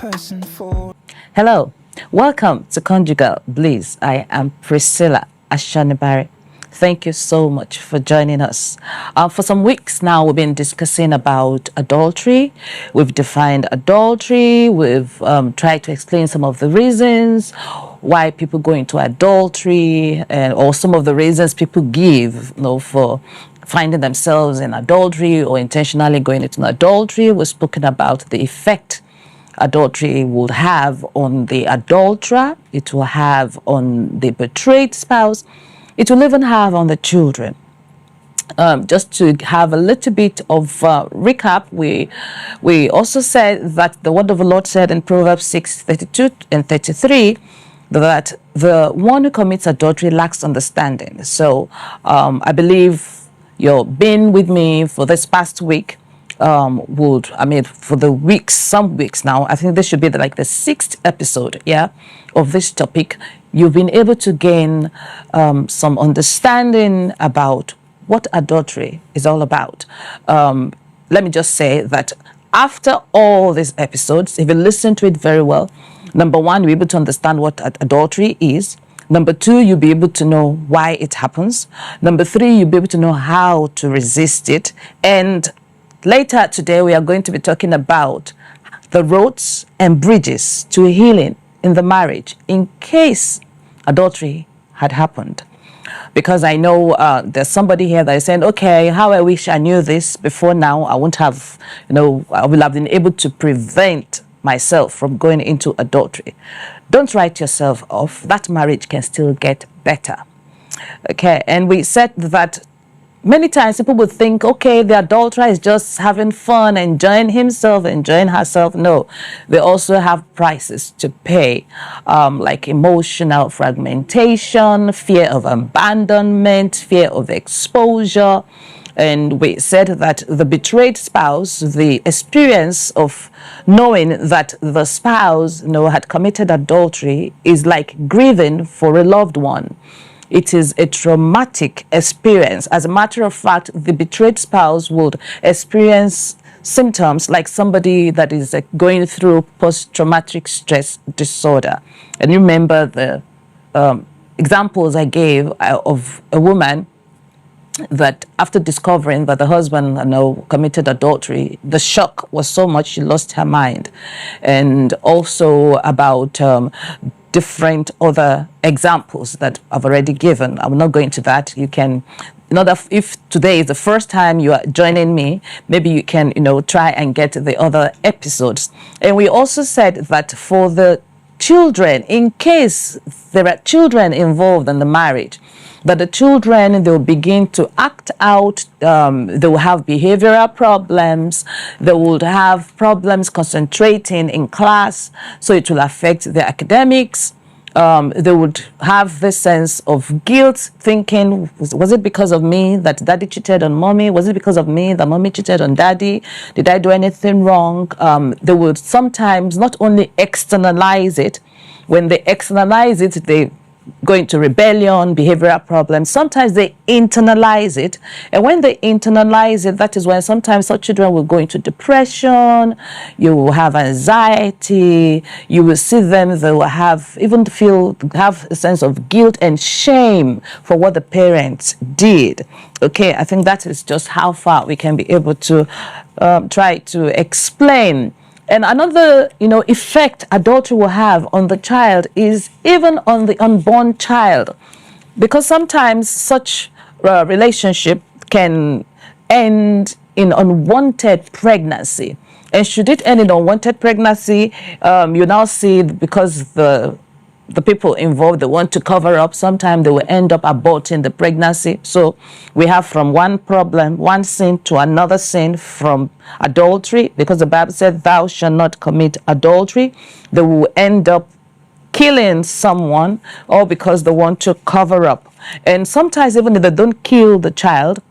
person for. Hello, welcome to Conjugal Bliss. I am Priscilla Ashonibare. Thank you so much for joining us. For some weeks now, we've been discussing about adultery. We've defined adultery. We've tried to explain some of the reasons why people go into adultery, or some of the reasons people give, for finding themselves in adultery or intentionally going into adultery. We've spoken about the effect adultery would have on the adulterer. It will have on the betrayed spouse. It will even have on the children. Just to have a little bit of recap, we also said that the word of the Lord said in Proverbs 6:32 and 33 that the one who commits adultery lacks understanding. So I believe you've been with me for this past week. For the weeks, some weeks now, I think this should be like the sixth episode, of this topic. You've been able to gain some understanding about what adultery is all about. Let me just say that after all these episodes, if you listen to it very well, number one, you'll be able to understand what adultery is. Number two, you'll be able to know why it happens. Number three, you'll be able to know how to resist it. And later today, we are going to be talking about the roads and bridges to healing in the marriage in case adultery had happened. Because I know there's somebody here that is saying, okay, how I wish I knew this before now. I won't have, I will have been able to prevent myself from going into adultery. Don't write yourself off. That marriage can still get better. Okay, and we said that many times people would think, okay, the adulterer is just having fun, enjoying himself, enjoying herself. No, they also have prices to pay, like emotional fragmentation, fear of abandonment, fear of exposure. And we said that the betrayed spouse, the experience of knowing that the spouse, had committed adultery is like grieving for a loved one. It is a traumatic experience. As a matter of fact, the betrayed spouse would experience symptoms like somebody that is going through post-traumatic stress disorder. And you remember the examples I gave of a woman that after discovering that the husband committed adultery, the shock was so much she lost her mind. And also about different other examples that I've already given. I'm not going to that. You can, if today is the first time you are joining me, maybe you can, try and get the other episodes. And we also said that for the children, in case there are children involved in the marriage, that the children, they'll begin to act out, they will have behavioral problems, they will have problems concentrating in class, so it will affect their academics. They would have this sense of guilt, thinking, was it because of me that daddy cheated on mommy? Was it because of me that mommy cheated on daddy? Did I do anything wrong? They would sometimes not only externalize it. When they externalize it, they go into rebellion, behavioral problems. Sometimes they internalize it. And when they internalize it, that is when sometimes such children will go into depression, you will have anxiety, you will see them, they will have a sense of guilt and shame for what the parents did. Okay, I think that is just how far we can be able to try to explain. And another, effect adultery will have on the child is even on the unborn child, because sometimes such relationship can end in unwanted pregnancy. And should it end in unwanted pregnancy, you now see, because the people involved, they want to cover up, sometimes they will end up aborting the pregnancy. So we have from one problem, one sin to another sin from adultery, because the Bible said, thou shalt not commit adultery. They will end up killing someone, or because they want to cover up. And sometimes even if they don't kill the child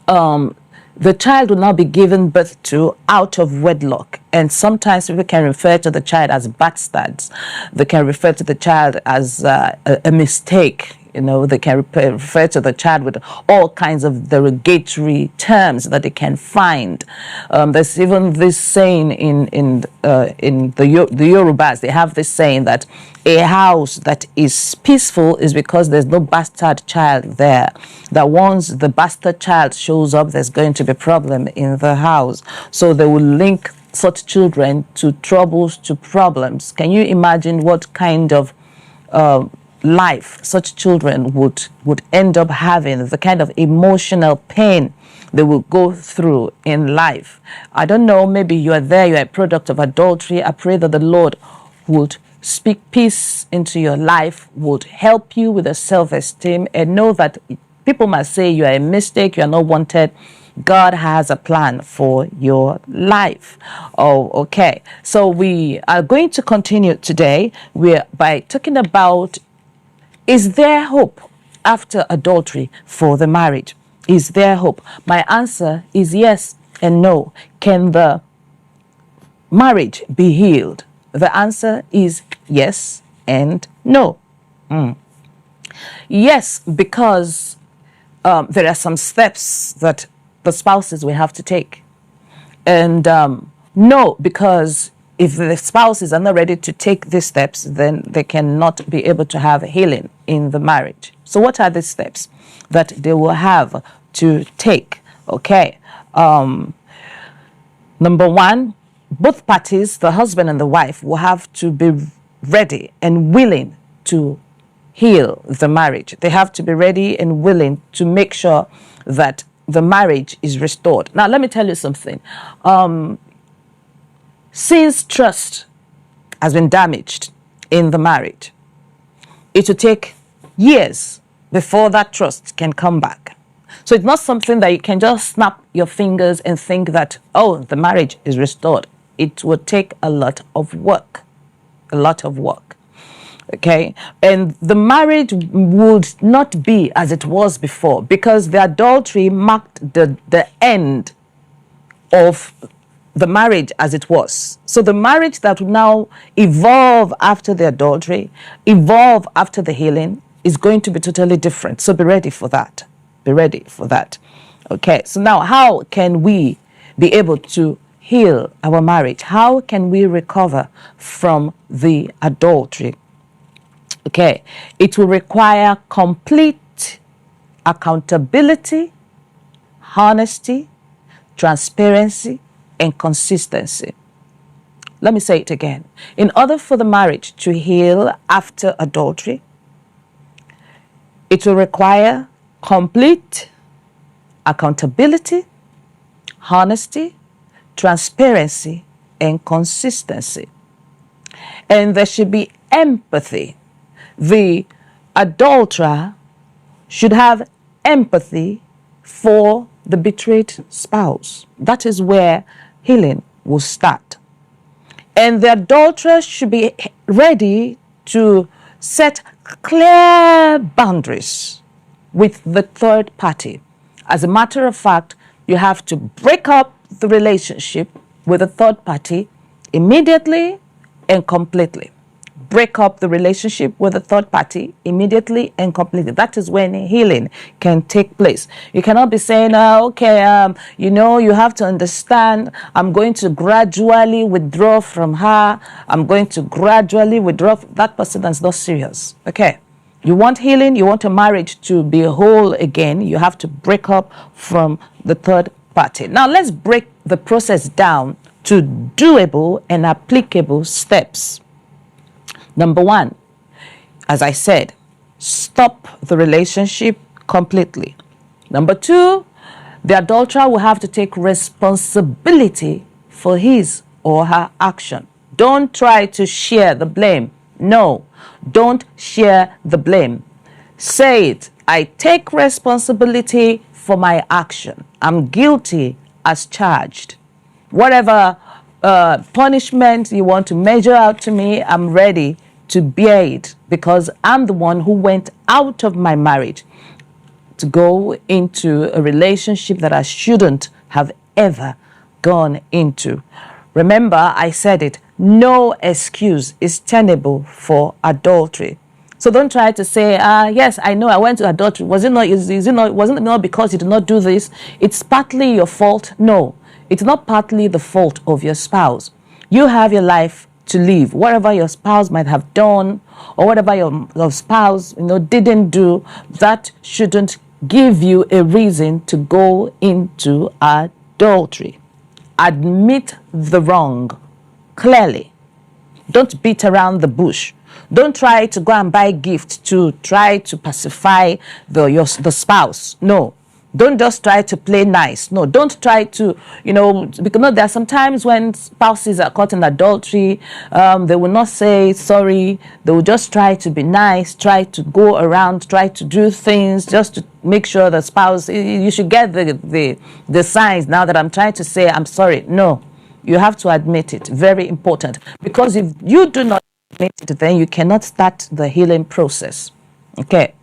will now be given birth to out of wedlock. And sometimes people can refer to the child as bastards. They can refer to the child as a mistake. You know, they can refer to the child with all kinds of derogatory terms that they can find. There's even this saying in the Yorubas. They have this saying that a house that is peaceful is because there's no bastard child there. That once the bastard child shows up, there's going to be a problem in the house. So they will link such children to troubles, to problems. Can you imagine what kind of life such children would end up having, the kind of emotional pain they will go through in life? I don't know, maybe you are there, you're a product of adultery. I pray that the Lord would speak peace into your life, would help you with a self-esteem, and know that people might say you are a mistake, you are not wanted. God has a plan for your life. Oh, okay. So we are going to continue today by talking about, is there hope after adultery for the marriage? Is there hope? My answer is yes and no. Can the marriage be healed? The answer is yes and no. Yes, because there are some steps that the spouses will have to take. And no, because if the spouses are not ready to take these steps, then they cannot be able to have healing in the marriage. So what are the steps that they will have to take? Okay. Number one, both parties, the husband and the wife, will have to be ready and willing to heal the marriage. They have to be ready and willing to make sure that the marriage is restored. Now, let me tell you something. Since trust has been damaged in the marriage, it will take years before that trust can come back. So it's not something that you can just snap your fingers and think that, oh, the marriage is restored. It will take a lot of work, a lot of work. Okay, and the marriage would not be as it was before, because the adultery marked the end of the marriage as it was. So the marriage that will now evolve after the adultery, evolve after the healing, is going to be totally different. So be ready for that. Be ready for that. Okay, so now how can we be able to heal our marriage? How can we recover from the adultery? Okay, it will require complete accountability, honesty, transparency, and consistency. Let me say it again. In order for the marriage to heal after adultery, it will require complete accountability, honesty, transparency, and consistency. And there should be empathy. The adulterer should have empathy for the betrayed spouse. That is where healing will start. And the adulterer should be ready to set clear boundaries with the third party. As a matter of fact, you have to break up the relationship with the third party immediately and completely. Break up the relationship with the third party immediately and completely. That is when healing can take place. You cannot be saying, you have to understand, I'm going to gradually withdraw from her. I'm going to gradually withdraw. That person is not serious. Okay. You want healing, you want a marriage to be whole again, you have to break up from the third party. Now let's break the process down to doable and applicable steps. Number one, as I said, stop the relationship completely. Number two, the adulterer will have to take responsibility for his or her action. Don't try to share the blame. No, don't share the blame. Say it. I take responsibility for my action. I'm guilty as charged. Whatever punishment you want to measure out to me, I'm ready to bear it, because I'm the one who went out of my marriage to go into a relationship that I shouldn't have ever gone into. Remember, I said it, no excuse is tenable for adultery. So don't try to say, yes, I know I went to adultery. Wasn't it not because you did not do this? It's partly your fault. No, it's not partly the fault of your spouse. You have your life to live. Whatever your spouse might have done, or whatever your spouse, didn't do, that shouldn't give you a reason to go into adultery. Admit the wrong clearly. Don't beat around the bush. Don't try to go and buy gifts to try to pacify the spouse. No. Don't just try to play nice. No, don't try to, because there are some times when spouses are caught in adultery, they will not say sorry. They will just try to be nice, try to go around, try to do things just to make sure the spouse, you should get the signs now that I'm trying to say I'm sorry. No, you have to admit it. Very important. Because if you do not admit it, then you cannot start the healing process. Okay.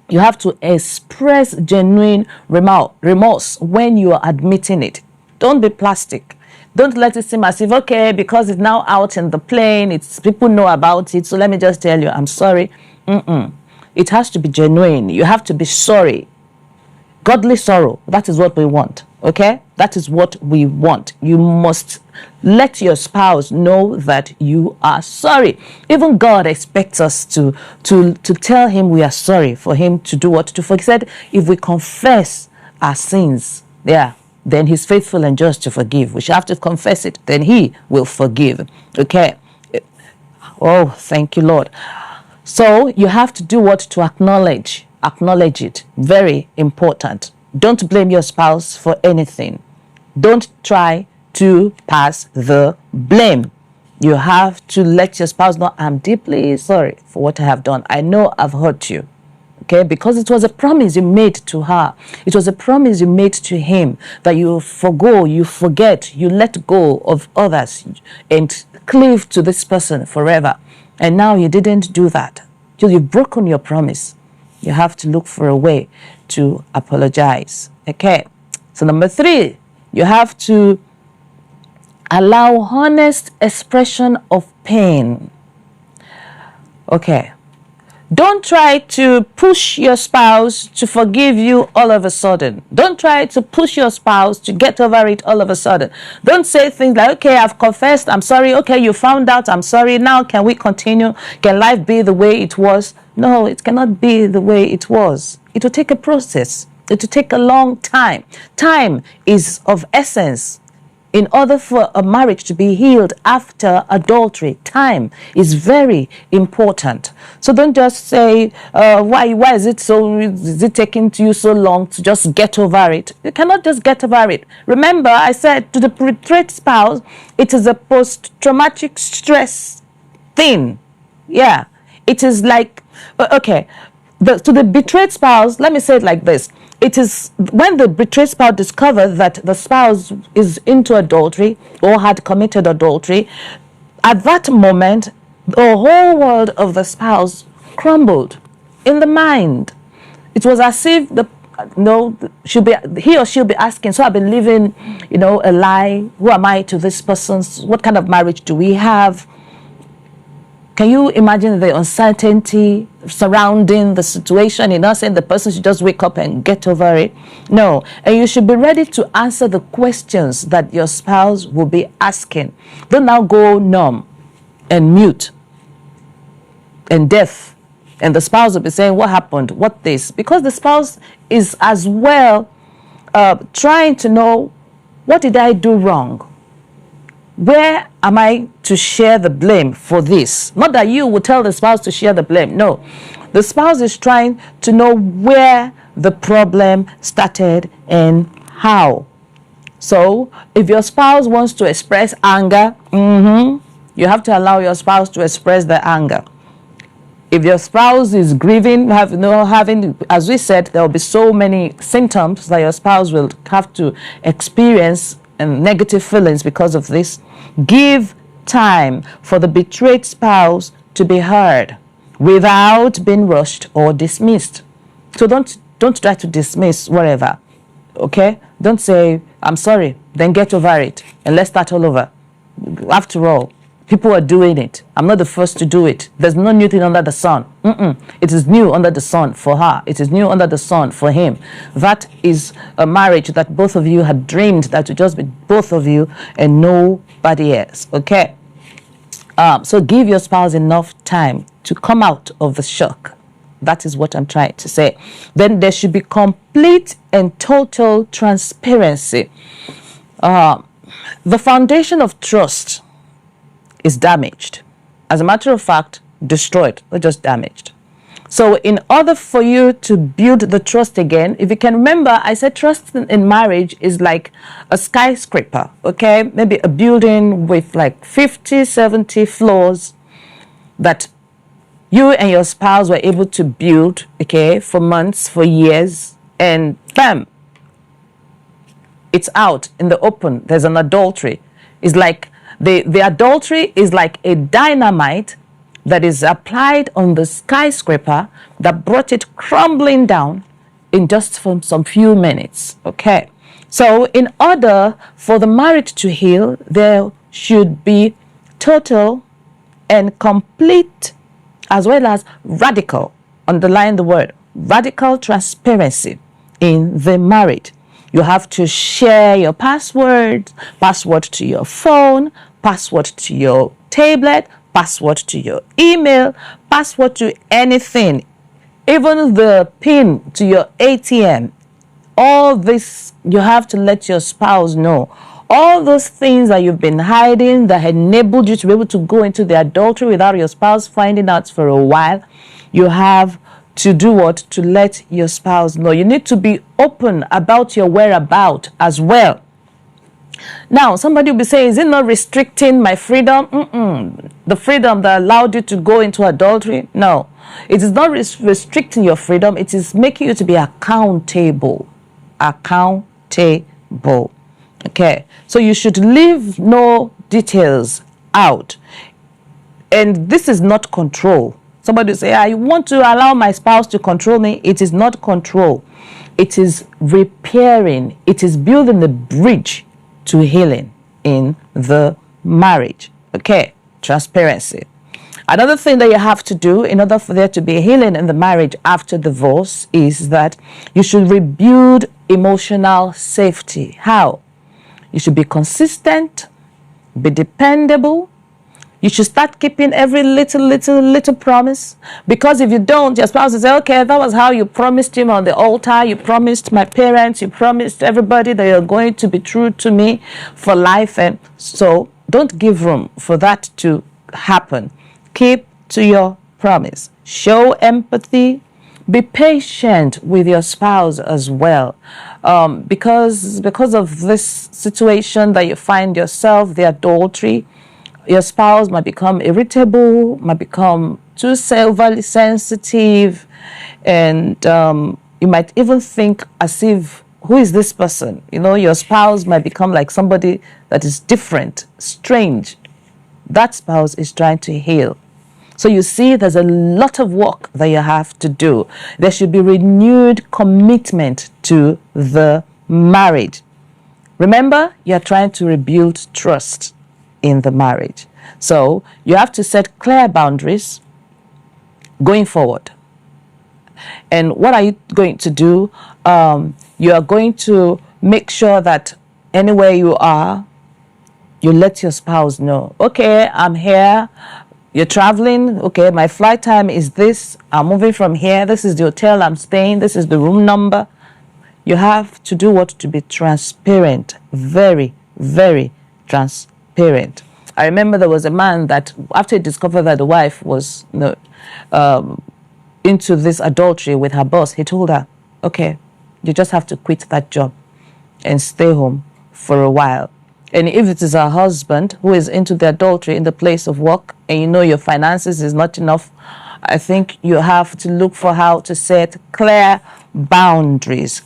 You have to express genuine remorse when you are admitting it. Don't be plastic. Don't let it seem as if, okay, because it's now out in the plain, people know about it, so let me just tell you, I'm sorry. It has to be genuine. You have to be sorry. Godly sorrow. That is what we want. Okay? That is what we want. You must let your spouse know that you are sorry. Even God expects us to tell him we are sorry, for him to do what? To forgive. He said, if we confess our sins, then he's faithful and just to forgive. We shall have to confess it. Then he will forgive. Okay? Oh, thank you, Lord. So you have to do what? To acknowledge. Acknowledge it. Very important. Don't blame your spouse for anything. Don't try to pass the blame. You have to let your spouse know, I'm deeply sorry for what I have done. I know I've hurt you. Okay, because it was a promise you made to her. It was a promise you made to him that you forgo, you forget, you let go of others and cleave to this person forever. And now you didn't do that. You've broken your promise. You have to look for a way to apologize. Okay. So number 3, you have to allow honest expression of pain. Okay. Don't try to push your spouse to forgive you all of a sudden. Don't try to push your spouse to get over it all of a sudden. Don't say things like, okay, I've confessed, I'm sorry. Okay, you found out, I'm sorry. Now can we continue? Can life be the way it was? No, it cannot be the way it was. It will take a process. It will take a long time. Time is of essence. In order for a marriage to be healed after adultery, time is very important. So don't just say, why is it taking you so long to just get over it? You cannot just get over it. Remember, I said to the betrayed spouse, it is a post-traumatic stress thing. Yeah, it is like, okay, to the betrayed spouse, let me say it like this. It is when the betrayed spouse discovers that the spouse is into adultery or had committed adultery, at that moment, the whole world of the spouse crumbled in the mind. It was as if he or she'll be asking, so I've been living, a lie. Who am I to this person? What kind of marriage do we have? Can you imagine the uncertainty surrounding the situation? You're not saying the person should just wake up and get over it. No. And you should be ready to answer the questions that your spouse will be asking. Don't now go numb and mute and deaf. And the spouse will be saying, what happened? What this? Because the spouse is as well trying to know, what did I do wrong? Where am I to share the blame for this? Not that you would tell the spouse to share the blame. No. The spouse is trying to know where the problem started and how. So, if your spouse wants to express anger, you have to allow your spouse to express the anger. If your spouse is grieving, having, as we said, there will be so many symptoms that your spouse will have to experience and negative feelings because of this. Give time for the betrayed spouse to be heard without being rushed or dismissed. So don't try to dismiss whatever. Okay? Don't say, I'm sorry, then get over it and let's start all over. After all, People are doing it. I'm not the first to do it. There's no new thing under the sun. It is new under the sun for her. It is new under the sun for him. That is a marriage that both of you had dreamed that would just be both of you and nobody else. Okay? So give your spouse enough time to come out of the shock. That is what I'm trying to say. Then there should be complete and total transparency. The foundation of trust is damaged. As a matter of fact, destroyed, not just damaged. So in order for you to build the trust again, if you can remember, I said trust in marriage is like a skyscraper, okay? Maybe a building with like 50, 70 floors that you and your spouse were able to build, okay, for months, for years, and bam, it's out in the open. There's an adultery. It's like the adultery is like a dynamite that is applied on the skyscraper that brought it crumbling down in just some few minutes. Okay. So in order for the marriage to heal, there should be total and complete, as well as radical, underline the word, radical transparency in the marriage. You have to share your password to your phone, password to your tablet, password to your email, password to anything, even the PIN to your ATM. All this you have to let your spouse know. All those things that you've been hiding that enabled you to be able to go into the adultery without your spouse finding out for a while, you have to do what? To let your spouse know. You need to be open about your whereabouts as well. Now, somebody will be saying, is it not restricting my freedom? The freedom that allowed you to go into adultery? No. It is not restricting your freedom. It is making you to be accountable. Accountable. Okay. So you should leave no details out. And this is not control. Somebody will say, I want to allow my spouse to control me. It is not control. It is repairing. It is building the bridge to healing in the marriage. Okay, transparency. Another thing that you have to do in order for there to be healing in the marriage after divorce is that you should rebuild emotional safety. How? You should be consistent, be dependable. You should start keeping every little promise. Because if you don't, your spouse will say, okay, that was how you promised him on the altar. You promised my parents. You promised everybody that you're going to be true to me for life. And so don't give room for that to happen. Keep to your promise. Show empathy. Be patient with your spouse as well. Because of this situation that you find yourself, the adultery, your spouse might become irritable, might become too overly sensitive, and you might even think as if, who is this person? You know, your spouse might become like somebody that is different, strange. That spouse is trying to heal. So you see, there's a lot of work that you have to do. There should be renewed commitment to the marriage. Remember, you're trying to rebuild trust in the marriage. So you have to set clear boundaries going forward. And what are you going to do? You are going to make sure that anywhere you are, you let your spouse know, okay, I'm here. You're traveling. Okay, my flight time is this. I'm moving from here. This is the hotel I'm staying. This is the room number. You have to do what? To be transparent. Very, very transparent. I remember there was a man that, after he discovered that the wife was into this adultery with her boss, he told her, okay, you just have to quit that job and stay home for a while. And if it is her husband who is into the adultery in the place of work, and you know your finances is not enough, I think you have to look for how to set clear boundaries,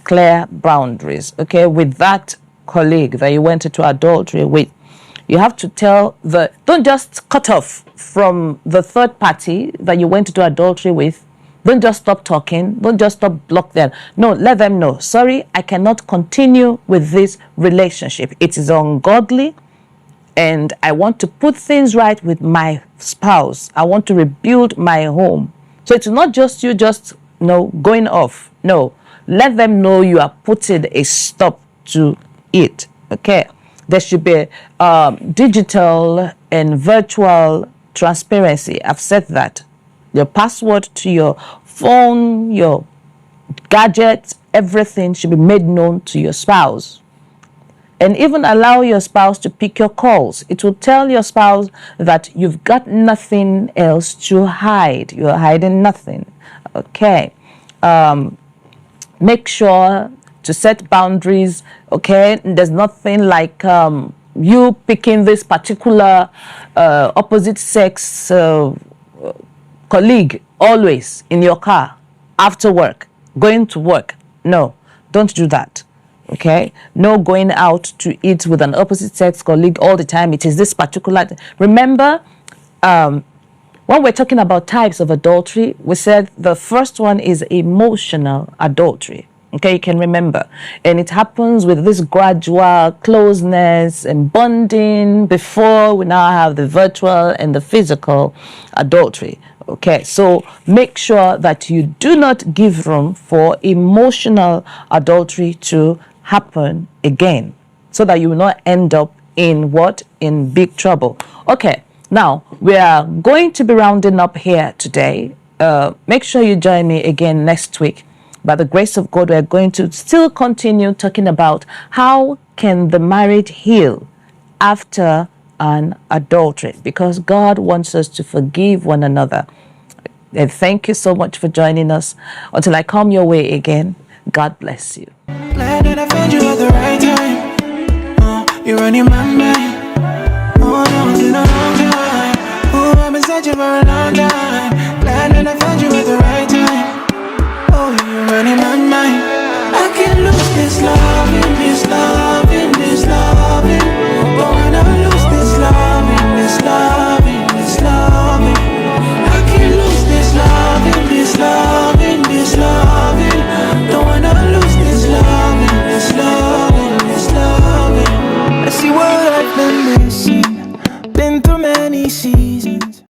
okay, with that colleague that you went into adultery with. You have to tell don't just cut off from the third party that you went into adultery with. Don't just stop talking. Don't just stop block them. No, let them know. Sorry, I cannot continue with this relationship. It is ungodly. and I want to put things right with my spouse. I want to rebuild my home. So it's not just you going off. No, let them know you are putting a stop to it. Okay, there should be digital and virtual transparency. I've said that. Your password to your phone, your gadgets, everything should be made known to your spouse. And even allow your spouse to pick your calls. It will tell your spouse that you've got nothing else to hide. You're hiding nothing. Okay. Make sure to set boundaries. Okay. There's nothing like you picking this particular opposite sex colleague always in your car after work, going to work. No, don't do that. Okay, no going out to eat with an opposite sex colleague all the time. It is this particular. Remember, when we're talking about types of adultery, we said the first one is emotional adultery. Okay, you can remember. And it happens with this gradual closeness and bonding before we now have the virtual and the physical adultery. Okay, so make sure that you do not give room for emotional adultery to happen again, so that you will not end up in what? In big trouble. Okay, now we are going to be rounding up here today. Make sure you join me again next week. By the grace of God, we are going to still continue talking about how can the marriage heal after an adultery, because God wants us to forgive one another. And thank you so much for joining us. Until I come your way again, God bless you. Glad that I found you at the right time. You're running my mind. Oh, no, it's been a long time. Oh, I've been searching for a long time. Glad that I found you at the right time. Oh, you're running my mind. I can't lose this love in this love.